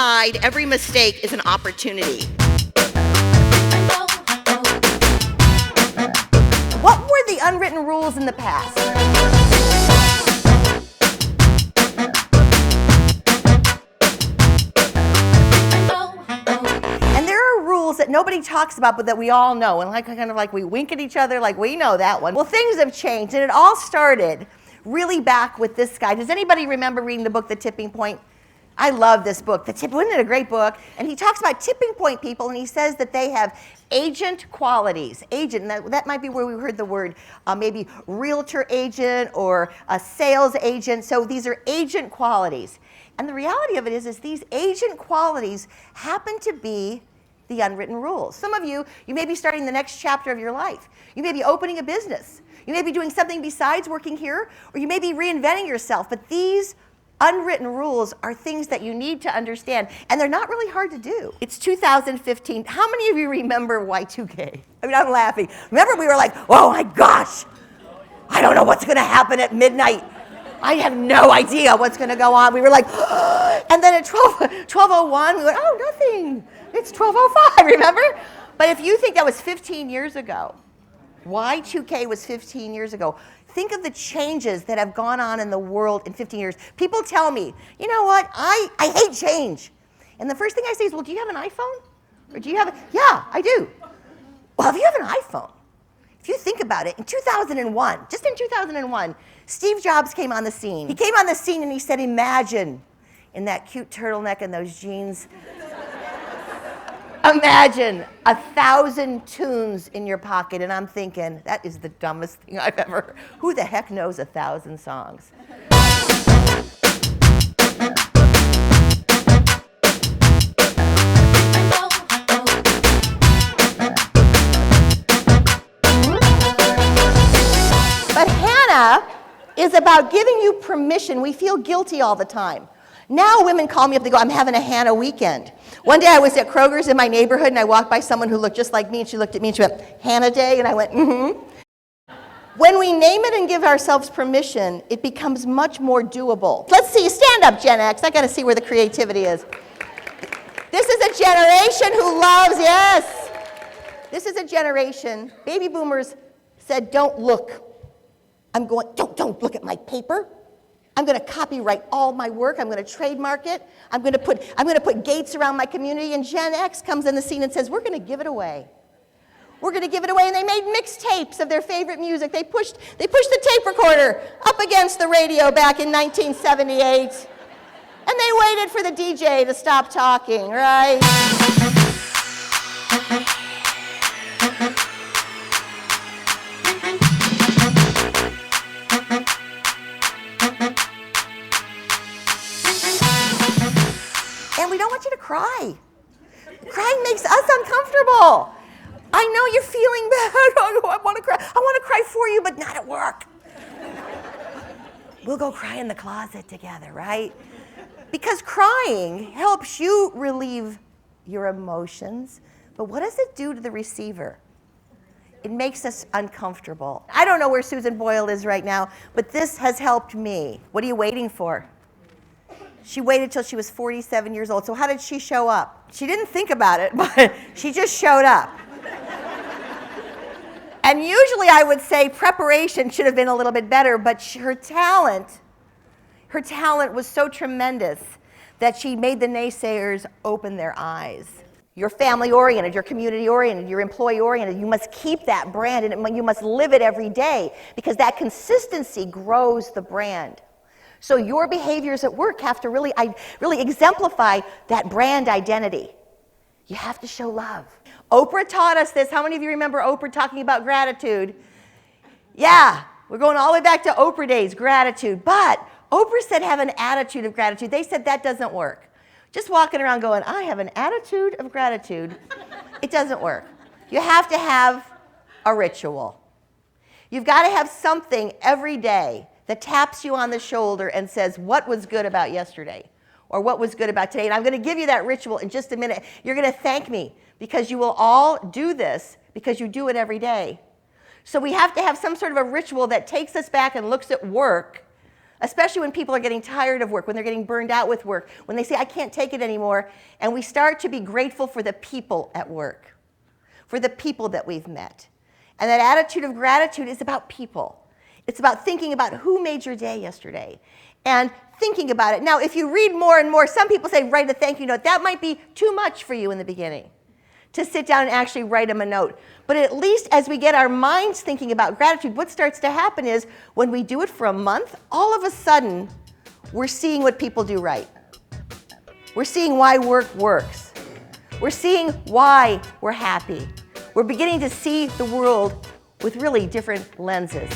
inside, every mistake is an opportunity. What were the unwritten rules in the past? And there are rules that nobody talks about, but that we all know. And kind of like we wink at each other, like we know that one. Well, things have changed, and it all started really back with this guy. Does anybody remember reading the book, The Tipping Point? I love this book. Wasn't it a great book? And he talks about tipping point people, and he says that they have agent qualities. Agent, and that might be where we heard the word, maybe realtor agent or a sales agent. So these are agent qualities. And the reality of it is these agent qualities happen to be the unwritten rules. Some of you may be starting the next chapter of your life. You may be opening a business. You may be doing something besides working here, or you may be reinventing yourself. But these unwritten rules are things that you need to understand, and they're not really hard to do. It's 2015. How many of you remember Y2K? I mean, I'm laughing. Remember, we were like, oh my gosh, I don't know what's going to happen at midnight. I have no idea what's going to go on. We were like, and then at 12:01, we went, oh, nothing. It's 12:05, remember? But if you think that was 15 years ago, Y2K was 15 years ago. Think of the changes that have gone on in the world in 15 years. People tell me, you know what, I hate change. And the first thing I say is, well, do you have an iPhone? Or do you have yeah, I do. Well, if you have an iPhone, if you think about it, in 2001, just in 2001, Steve Jobs came on the scene. He came on the scene and he said, imagine in that cute turtleneck and those jeans, imagine 1,000 tunes in your pocket. And I'm thinking, that is the dumbest thing I've ever heard. Who the heck knows 1,000 songs? But Hannah is about giving you permission. We feel guilty all the time. Now women call me up, they go, I'm having a Hannah weekend. One day I was at Kroger's in my neighborhood and I walked by someone who looked just like me and she looked at me and she went, Hannah Day? And I went, mm-hmm. When we name it and give ourselves permission, it becomes much more doable. Let's see, stand up, Gen X. I gotta see where the creativity is. This is a generation who loves, yes. This is a generation, baby boomers said, don't look. I'm going, don't look at my paper. I'm going to copyright all my work. I'm going to trademark it. I'm going to put gates around my community. And Gen X comes in the scene and says, we're going to give it away. We're going to give it away. And they made mixtapes of their favorite music. They pushed the tape recorder up against the radio back in 1978. And they waited for the DJ to stop talking, right? Cry. Crying makes us uncomfortable. I know you're feeling bad. I want to cry. I want to cry for you, but not at work. We'll go cry in the closet together, right? Because crying helps you relieve your emotions, but what does it do to the receiver? It makes us uncomfortable. I don't know where Susan Boyle is right now, but this has helped me. What are you waiting for? She waited till she was 47 years old. So how did she show up? She didn't think about it, but she just showed up. And usually I would say preparation should have been a little bit better, but her talent was so tremendous that she made the naysayers open their eyes. You're family-oriented, you're community-oriented, you're employee-oriented. You must keep that brand, and you must live it every day, because that consistency grows the brand. So your behaviors at work have to really exemplify that brand identity. You have to show love. Oprah taught us this. How many of you remember Oprah talking about gratitude? Yeah, we're going all the way back to Oprah days, gratitude. But Oprah said have an attitude of gratitude. They said that doesn't work. Just walking around going, I have an attitude of gratitude. It doesn't work. You have to have a ritual. You've got to have something every day that taps you on the shoulder and says, what was good about yesterday? Or what was good about today? And I'm going to give you that ritual in just a minute. You're going to thank me because you will all do this because you do it every day. So we have to have some sort of a ritual that takes us back and looks at work especially when people are getting tired of work, when they're getting burned out with work, when they say, I can't take it anymore, and we start to be grateful for the people at work, for the people that we've met. And that attitude of gratitude is about people. It's about thinking about who made your day yesterday and thinking about it. Now, if you read more and more, some people say write a thank you note. That might be too much for you in the beginning, to sit down and actually write them a note. But at least as we get our minds thinking about gratitude, what starts to happen is when we do it for a month, all of a sudden, we're seeing what people do right. We're seeing why work works. We're seeing why we're happy. We're beginning to see the world with really different lenses.